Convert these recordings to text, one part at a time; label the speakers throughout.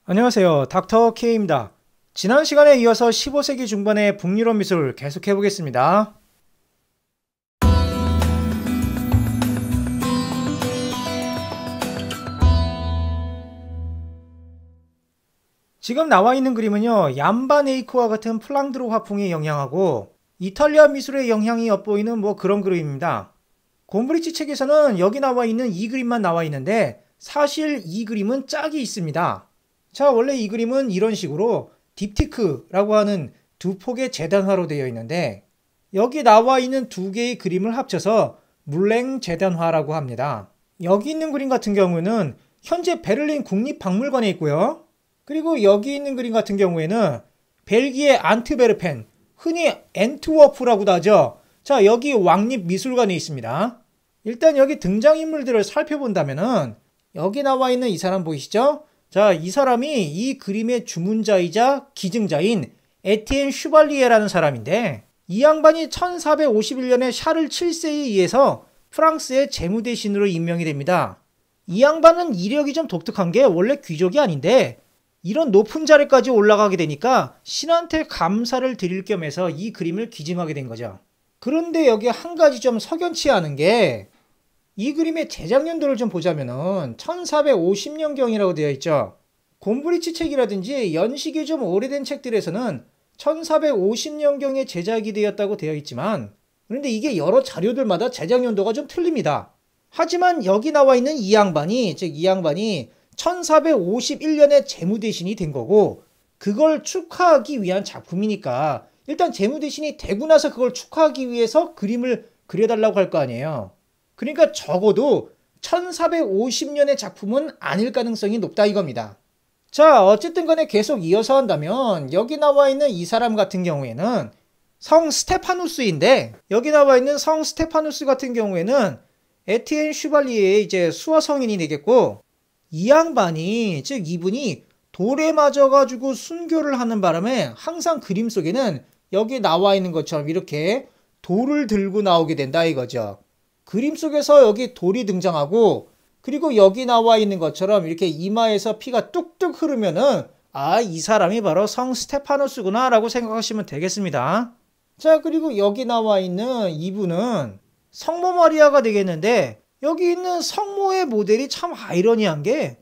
Speaker 1: 안녕하세요. 닥터 K입니다. 지난 시간에 이어서 15세기 중반의 북유럽 미술 계속해 보겠습니다. 지금 나와 있는 그림은요, 얀바네이크와 같은 플랑드르 화풍의 영향하고 이탈리아 미술의 영향이 엿보이는 그런 그림입니다. 곰브리치 책에서는 여기 나와 있는 이 그림만 나와 있는데 사실 이 그림은 짝이 있습니다. 자, 원래 이 그림은 이런 식으로 딥티크라고 하는 두 폭의 재단화로 되어 있는데 여기 나와 있는 두 개의 그림을 합쳐서 물랭 재단화라고 합니다. 여기 있는 그림 같은 경우는 현재 베를린 국립박물관에 있고요. 그리고 여기 있는 그림 같은 경우에는 벨기에 안트베르펜, 흔히 앤트워프라고도 하죠. 자, 여기 왕립미술관에 있습니다. 일단 여기 등장인물들을 살펴본다면은 여기 나와 있는 이 사람 보이시죠? 자, 이 사람이 이 그림의 주문자이자 기증자인 에티엔 슈발리에라는 사람인데 이 양반이 1451년에 샤를 7세에 의해서 프랑스의 재무대신으로 임명이 됩니다. 이 양반은 이력이 좀 독특한 게 원래 귀족이 아닌데 이런 높은 자리까지 올라가게 되니까 신한테 감사를 드릴 겸해서 이 그림을 기증하게 된 거죠. 그런데 여기 한 가지 좀 석연치 않은 게 이 그림의 제작 연도를 좀 보자면은 1450년경이라고 되어 있죠. 곰브리치 책이라든지 연식이 좀 오래된 책들에서는 1450년경에 제작이 되었다고 되어 있지만 그런데 이게 여러 자료들마다 제작 연도가 좀 틀립니다. 하지만 여기 나와 있는 이 양반이 1451년에 재무대신이 된 거고 그걸 축하하기 위한 작품이니까 일단 재무대신이 되고 나서 그걸 축하하기 위해서 그림을 그려달라고 할 거 아니에요. 그러니까 적어도 1450년의 작품은 아닐 가능성이 높다 이겁니다. 자, 어쨌든 간에 계속 이어서 한다면 여기 나와 있는 이 사람 같은 경우에는 성 스테파누스인데 여기 나와 있는 성 스테파누스 같은 경우에는 에티엔 슈발리에의 이제 수호 성인이 되겠고 이 양반이 즉 이분이 돌에 맞아가지고 순교를 하는 바람에 항상 그림 속에는 여기 나와 있는 것처럼 이렇게 돌을 들고 나오게 된다 이거죠. 그림 속에서 여기 돌이 등장하고 그리고 여기 나와 있는 것처럼 이렇게 이마에서 피가 뚝뚝 흐르면은 이 사람이 바로 성 스테파노스구나 라고 생각하시면 되겠습니다. 자, 그리고 여기 나와 있는 이분은 성모 마리아가 되겠는데 여기 있는 성모의 모델이 참 아이러니한 게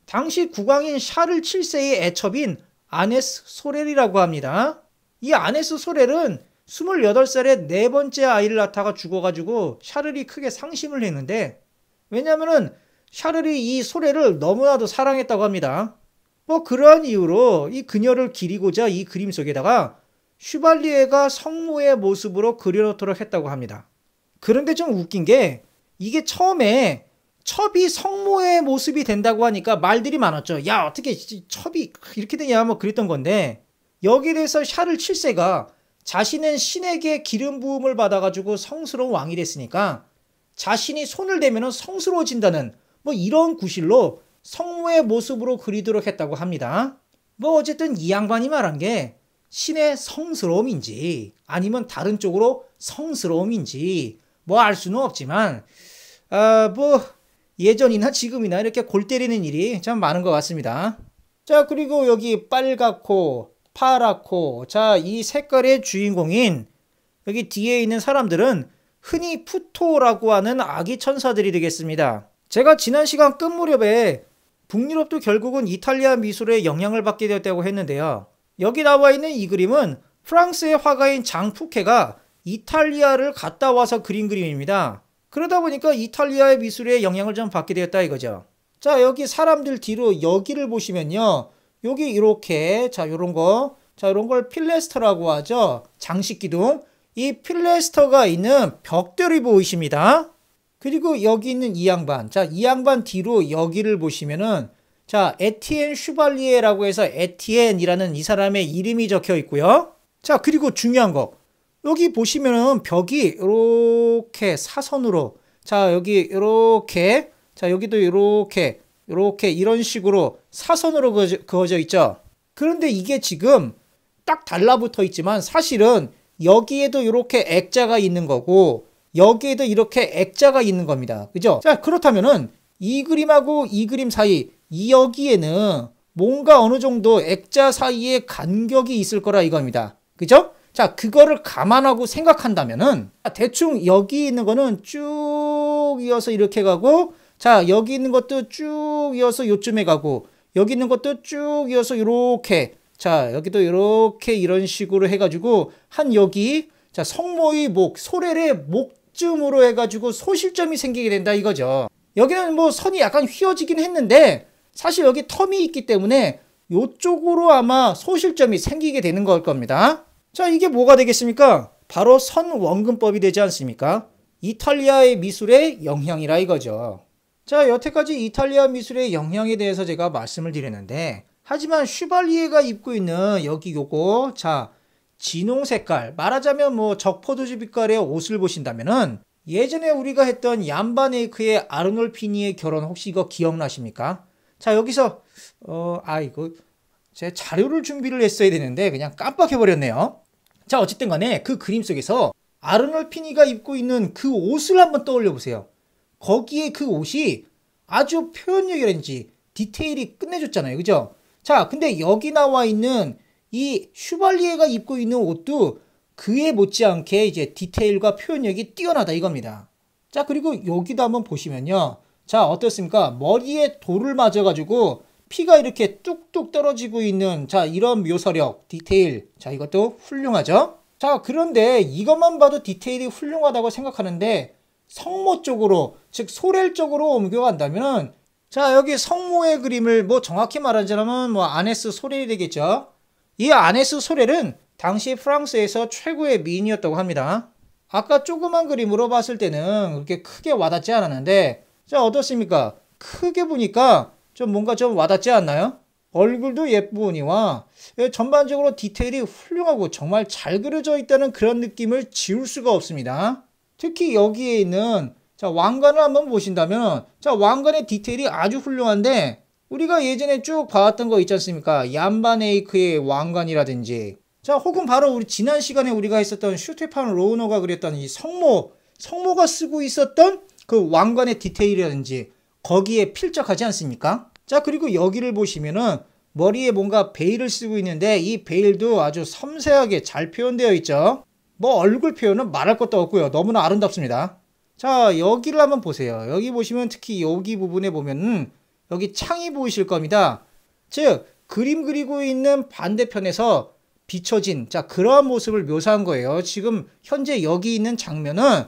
Speaker 1: 당시 국왕인 샤를 7세의 애첩인 아네스 소렐이라고 합니다. 이 아네스 소렐은 28살에 네 번째 아이를 낳다가 죽어가지고 샤를이 크게 상심을 했는데 왜냐면은 샤를이 이 소렐을 너무나도 사랑했다고 합니다. 그러한 이유로 이 그녀를 기리고자 이 그림 속에다가 슈발리에가 성모의 모습으로 그려놓도록 했다고 합니다. 그런데 좀 웃긴 게 이게 처음에 첩이 성모의 모습이 된다고 하니까 말들이 많았죠. 야, 어떻게 첩이 이렇게 되냐 그랬던 건데 여기에 대해서 샤를 7세가 자신은 신에게 기름 부음을 받아가지고 성스러운 왕이 됐으니까 자신이 손을 대면 성스러워진다는 이런 구실로 성모의 모습으로 그리도록 했다고 합니다. 어쨌든 이 양반이 말한 게 신의 성스러움인지 아니면 다른 쪽으로 성스러움인지 알 수는 없지만 예전이나 지금이나 이렇게 골 때리는 일이 참 많은 것 같습니다. 자, 그리고 여기 빨갛고 파랗고 자, 이 색깔의 주인공인 여기 뒤에 있는 사람들은 흔히 푸토라고 하는 아기 천사들이 되겠습니다. 제가 지난 시간 끝 무렵에 북유럽도 결국은 이탈리아 미술의 영향을 받게 되었다고 했는데요. 여기 나와 있는 이 그림은 프랑스의 화가인 장 푸케가 이탈리아를 갔다 와서 그린 그림입니다. 그러다 보니까 이탈리아의 미술의 영향을 좀 받게 되었다 이거죠. 자, 여기 사람들 뒤로 여기를 보시면요. 여기 이렇게 요런 걸 필레스터라고 하죠. 장식 기둥. 이 필레스터가 있는 벽돌이 보이십니다. 그리고 여기 있는 이 양반. 자, 이 양반 뒤로 여기를 보시면은 에티엔 슈발리에라고 해서 에티엔이라는 이 사람의 이름이 적혀 있고요. 자, 그리고 중요한 거. 여기 보시면은 벽이 이렇게 사선으로 여기 이렇게 여기도 이렇게 이런 식으로 사선으로 그어져 있죠. 그런데 이게 지금 딱 달라붙어 있지만 사실은 여기에도 이렇게 액자가 있는 거고 여기에도 이렇게 액자가 있는 겁니다. 그죠? 자, 그렇다면은 이 그림하고 이 그림 사이 여기에는 뭔가 어느 정도 액자 사이에 간격이 있을 거라 이겁니다. 그죠? 자, 그거를 감안하고 생각한다면은 대충 여기 있는 거는 쭉 이어서 이렇게 가고, 자, 여기 있는 것도 쭉 이어서 요쯤에 가고, 여기 있는 것도 쭉 이어서 이렇게, 자, 여기도 이렇게 이런 식으로 해가지고 한 여기, 자, 성모의 목, 소렐의 목쯤으로 해가지고 소실점이 생기게 된다 이거죠. 여기는 뭐 선이 약간 휘어지긴 했는데 사실 여기 텀이 있기 때문에 이쪽으로 아마 소실점이 생기게 되는 걸 겁니다. 자, 이게 뭐가 되겠습니까? 바로 선원근법이 되지 않습니까? 이탈리아의 미술의 영향이라 이거죠. 자, 여태까지 이탈리아 미술의 영향에 대해서 제가 말씀을 드렸는데, 하지만 슈발리에가 입고 있는 여기 요거, 자, 진홍 색깔, 말하자면 뭐 적포도주 빛깔의 옷을 보신다면은 예전에 우리가 했던 얀바네이크의 아르놀피니의 결혼 혹시 이거 기억나십니까? 자, 여기서 이거 제 자료를 준비를 했어야 되는데 그냥 깜빡해버렸네요. 자, 어쨌든 간에 그 그림 속에서 아르놀피니가 입고 있는 그 옷을 한번 떠올려 보세요. 거기에 그 옷이 아주 표현력이라든지 디테일이 끝내줬잖아요. 그죠? 자, 근데 여기 나와 있는 이 슈발리에가 입고 있는 옷도 그에 못지않게 이제 디테일과 표현력이 뛰어나다 이겁니다. 자, 그리고 여기도 한번 보시면요. 자, 어떻습니까? 머리에 돌을 맞아가지고 피가 이렇게 뚝뚝 떨어지고 있는, 자, 이런 묘사력, 디테일. 자, 이것도 훌륭하죠? 자, 그런데 이것만 봐도 디테일이 훌륭하다고 생각하는데 성모 쪽으로, 즉 소렐 쪽으로 옮겨간다면, 자, 여기 성모의 그림을 뭐 정확히 말하자면 뭐 아네스 소렐이 되겠죠? 이 아네스 소렐은 당시 프랑스에서 최고의 미인이었다고 합니다. 아까 조그만 그림으로 봤을 때는 그렇게 크게 와닿지 않았는데, 자, 어떻습니까? 크게 보니까 좀 뭔가 좀 와닿지 않나요? 얼굴도 예쁘니와 전반적으로 디테일이 훌륭하고 정말 잘 그려져 있다는 그런 느낌을 지울 수가 없습니다. 특히 여기에 있는, 자, 왕관을 한번 보신다면, 자, 왕관의 디테일이 아주 훌륭한데 우리가 예전에 쭉 봐왔던 거 있지 않습니까? 얀바네이크의 왕관이라든지, 자, 혹은 바로 우리 지난 시간에 우리가 했었던 슈테판 로우너가 그렸던 이 성모가 쓰고 있었던 그 왕관의 디테일이라든지 거기에 필적하지 않습니까? 자, 그리고 여기를 보시면은 머리에 뭔가 베일을 쓰고 있는데 이 베일도 아주 섬세하게 잘 표현되어 있죠. 뭐 얼굴 표현은 말할 것도 없고요. 너무나 아름답습니다. 자, 여기를 한번 보세요. 여기 보시면 특히 여기 부분에 보면은 여기 창이 보이실 겁니다. 즉, 그림 그리고 있는 반대편에서 비춰진, 자, 그러한 모습을 묘사한 거예요. 지금 현재 여기 있는 장면은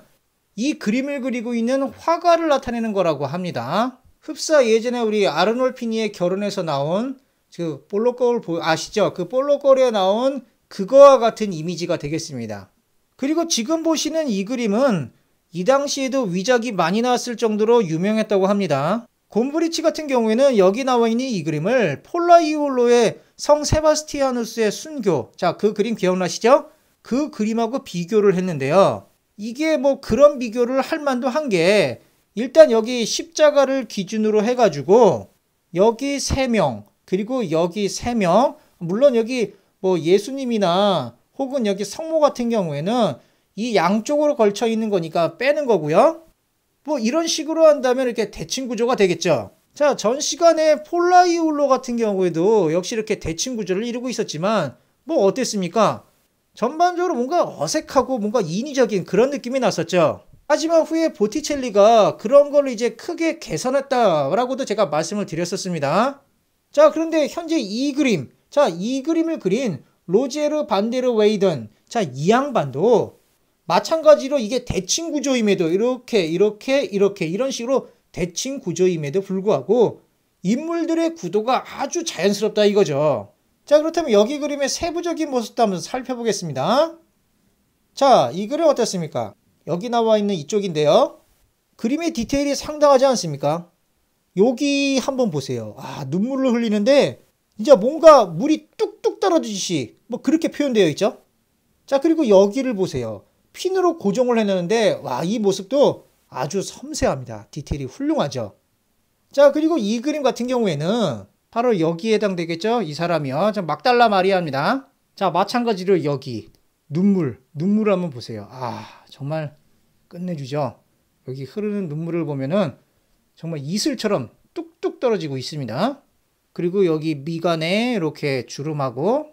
Speaker 1: 이 그림을 그리고 있는 화가를 나타내는 거라고 합니다. 흡사 예전에 우리 아르놀피니의 결혼에서 나온 그 볼록거울 아시죠? 그 볼록거울에 나온 그거와 같은 이미지가 되겠습니다. 그리고 지금 보시는 이 그림은 이 당시에도 위작이 많이 나왔을 정도로 유명했다고 합니다. 곰브리치 같은 경우에는 여기 나와 있는 이 그림을 폴라이올로의 성 세바스티아누스의 순교, 자, 그 그림 기억나시죠? 그 그림하고 비교를 했는데요. 이게 뭐 그런 비교를 할 만도 한 게, 일단 여기 십자가를 기준으로 해가지고 여기 3명, 그리고 여기 3명, 물론 여기 뭐 예수님이나 혹은 여기 성모 같은 경우에는 이 양쪽으로 걸쳐 있는 거니까 빼는 거고요. 뭐 이런 식으로 한다면 이렇게 대칭 구조가 되겠죠. 자, 전 시간에 폴라이올로 같은 경우에도 역시 이렇게 대칭 구조를 이루고 있었지만 뭐 어땠습니까? 전반적으로 뭔가 어색하고 뭔가 인위적인 그런 느낌이 났었죠. 하지만 후에 보티첼리가 그런 걸 이제 크게 개선했다라고도 제가 말씀을 드렸었습니다. 자, 그런데 현재 이 그림, 자, 이 그림을 그린 로제르 반데르 웨이든, 자, 이 양반도 마찬가지로 이게 대칭 구조임에도 이렇게 이런 식으로 대칭 구조임에도 불구하고 인물들의 구도가 아주 자연스럽다 이거죠. 자, 그렇다면 여기 그림의 세부적인 모습도 한번 살펴보겠습니다. 자, 이 그림 어떻습니까? 여기 나와 있는 이쪽인데요. 그림의 디테일이 상당하지 않습니까? 여기 한번 보세요. 아, 눈물을 흘리는데 진짜 뭔가 물이 뚝뚝 떨어지듯이 뭐 그렇게 표현되어 있죠. 자, 그리고 여기를 보세요. 핀으로 고정을 해놓는데 와, 이 모습도 아주 섬세합니다. 디테일이 훌륭하죠. 자, 그리고 이 그림 같은 경우에는 바로 여기에 해당되겠죠. 이 사람이요. 자, 막달라 마리아입니다. 자, 마찬가지로 여기 눈물을 한번 보세요. 아, 정말 끝내주죠. 여기 흐르는 눈물을 보면은 정말 이슬처럼 뚝뚝 떨어지고 있습니다. 그리고 여기 미간에 이렇게 주름하고,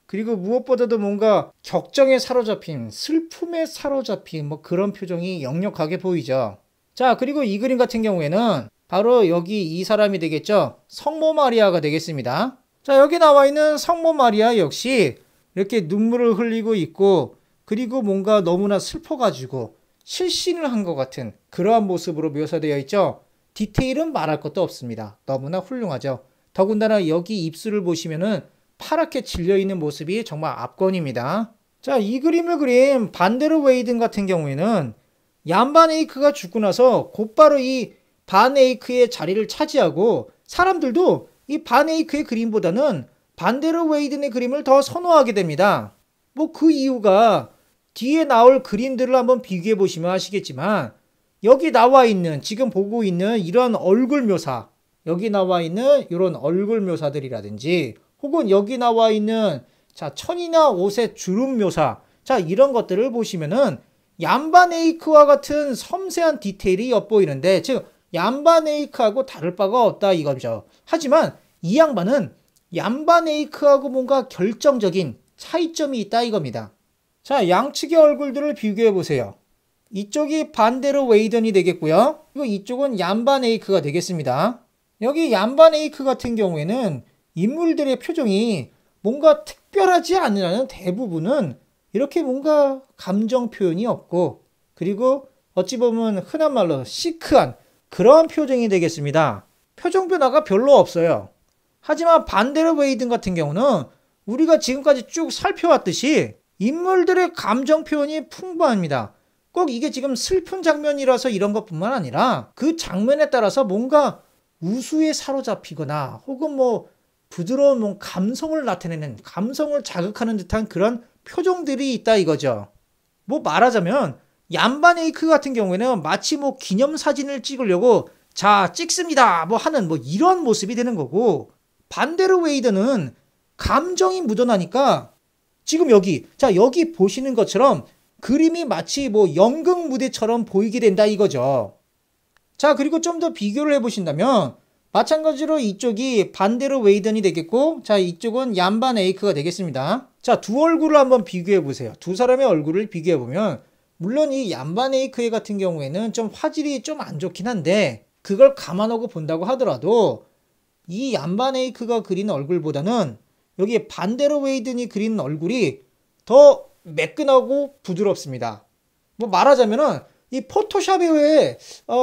Speaker 1: 그리고 무엇보다도 뭔가 격정에 사로잡힌, 슬픔에 사로잡힌 뭐 그런 표정이 역력하게 보이죠. 자, 그리고 이 그림 같은 경우에는 바로 여기 이 사람이 되겠죠. 성모 마리아가 되겠습니다. 자, 여기 나와 있는 성모 마리아 역시 이렇게 눈물을 흘리고 있고, 그리고 뭔가 너무나 슬퍼가지고 실신을 한 것 같은 그러한 모습으로 묘사되어 있죠. 디테일은 말할 것도 없습니다. 너무나 훌륭하죠. 더군다나 여기 입술을 보시면은 파랗게 질려있는 모습이 정말 압권입니다. 자, 이 그림을 그린 반데르 웨이든 같은 경우에는 얀 반 에이크가 죽고 나서 곧바로 이 반 에이크의 자리를 차지하고, 사람들도 이 반 에이크의 그림보다는 반데르 웨이든의 그림을 더 선호하게 됩니다. 뭐 그 이유가 뒤에 나올 그림들을 한번 비교해 보시면 아시겠지만, 여기 나와 있는, 지금 보고 있는 이런 얼굴 묘사, 여기 나와 있는 이런 얼굴 묘사들이라든지, 혹은 여기 나와 있는 자 천이나 옷의 주름 묘사, 자 이런 것들을 보시면은 얀 반 에이크와 같은 섬세한 디테일이 엿보이는데, 즉 얀 반 에이크하고 다를 바가 없다 이거죠. 하지만 이 양반은 얀 반 에이크하고 뭔가 결정적인 차이점이 있다 이겁니다. 자, 양측의 얼굴들을 비교해 보세요. 이쪽이 반데르 웨이든이 되겠고요. 그리고 이쪽은 얀 반 에이크가 되겠습니다. 여기 얀 반 에이크 같은 경우에는 인물들의 표정이 뭔가 특별하지 않으라는 대부분은 이렇게 뭔가 감정 표현이 없고, 그리고 어찌 보면 흔한 말로 시크한 그런 표정이 되겠습니다. 표정 변화가 별로 없어요. 하지만 반데르 웨이든 같은 경우는 우리가 지금까지 쭉 살펴왔듯이 인물들의 감정 표현이 풍부합니다. 꼭 이게 지금 슬픈 장면이라서 이런 것뿐만 아니라 그 장면에 따라서 뭔가 우수에 사로잡히거나 혹은 뭐 부드러운 뭐 감성을 나타내는, 감성을 자극하는 듯한 그런 표정들이 있다 이거죠. 뭐 말하자면 얀 반 에이크 같은 경우에는 마치 뭐 기념사진을 찍으려고 자 찍습니다 뭐 하는 뭐 이런 모습이 되는 거고, 반데르 웨이든은 감정이 묻어나니까 지금 여기 여기 보시는 것처럼 그림이 마치 뭐 연극 무대처럼 보이게 된다 이거죠. 자, 그리고 좀 더 비교를 해보신다면 마찬가지로 이쪽이 반데르 웨이든이 되겠고, 자 이쪽은 얀 반 에이크가 되겠습니다. 자, 두 얼굴을 한번 비교해 보세요. 두 사람의 얼굴을 비교해 보면 물론 이 얀 반 에이크 같은 경우에는 좀 화질이 좀 안 좋긴 한데, 그걸 감안하고 본다고 하더라도 이 얀 반 에이크가 그린 얼굴보다는 여기 반데르 웨이든이 그린 얼굴이 더 매끈하고 부드럽습니다. 뭐 말하자면은 이 포토샵의 외에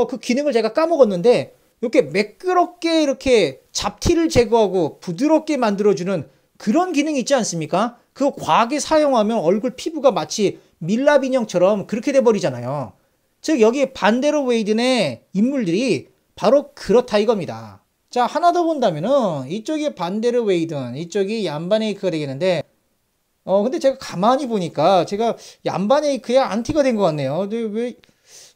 Speaker 1: 그 기능을 제가 까먹었는데, 이렇게 매끄럽게 이렇게 잡티를 제거하고 부드럽게 만들어주는 그런 기능이 있지 않습니까? 그거 과하게 사용하면 얼굴 피부가 마치 밀랍 인형처럼 그렇게 돼버리잖아요. 즉 여기 반데르 웨이든의 인물들이 바로 그렇다 이겁니다. 자, 하나 더 본다면은 이쪽이 반데르 웨이든, 이쪽이 얀 반 에이크가 되겠는데, 근데 제가 가만히 보니까 제가 얀 반 에이크의 안티가 된 것 같네요. 근데 왜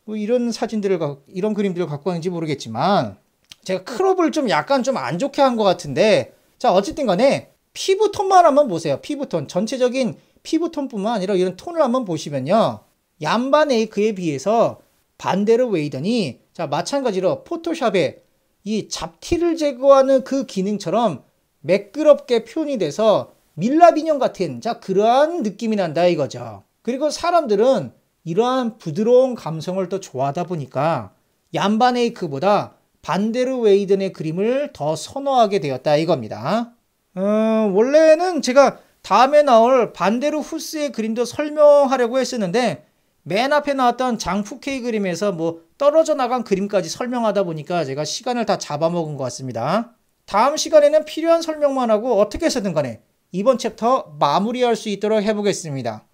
Speaker 1: 뭐 이런 사진들을 이런 그림들을 갖고 왔는지 모르겠지만, 제가 크롭을 좀 약간 좀 안 좋게 한 것 같은데, 자 어쨌든 간에 피부톤만 한번 보세요. 피부톤, 전체적인 피부톤뿐만 아니라 이런 톤을 한번 보시면요, 얀 반 에이크에 비해서 반데르 웨이든이 자 마찬가지로 포토샵에 이 잡티를 제거하는 그 기능처럼 매끄럽게 표현이 돼서 밀랍 인형 같은 자 그러한 느낌이 난다 이거죠. 그리고 사람들은 이러한 부드러운 감성을 더 좋아하다 보니까 얀 반 에이크보다 반데르 웨이든의 그림을 더 선호하게 되었다 이겁니다. 원래는 제가 다음에 나올 반데르 후스의 그림도 설명하려고 했었는데, 맨 앞에 나왔던 장 푸케이 그림에서 뭐 떨어져 나간 그림까지 설명하다 보니까 제가 시간을 다 잡아먹은 것 같습니다. 다음 시간에는 필요한 설명만 하고 어떻게 해서든 간에 이번 챕터 마무리할 수 있도록 해보겠습니다.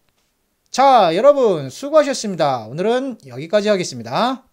Speaker 1: 자, 여러분 수고하셨습니다. 오늘은 여기까지 하겠습니다.